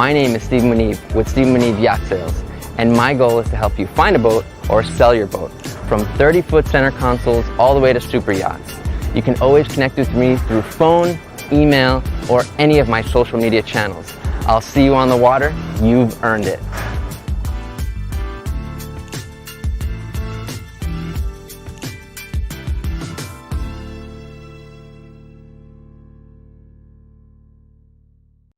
My name is Stephen Munive with Stephen Munive Yacht Sales, and my goal is to help you find a boat or sell your boat, from 30-foot center consoles all the way to super yachts. You can always connect with me through phone, email, or any of my social media channels. I'll see you on the water. You've earned it.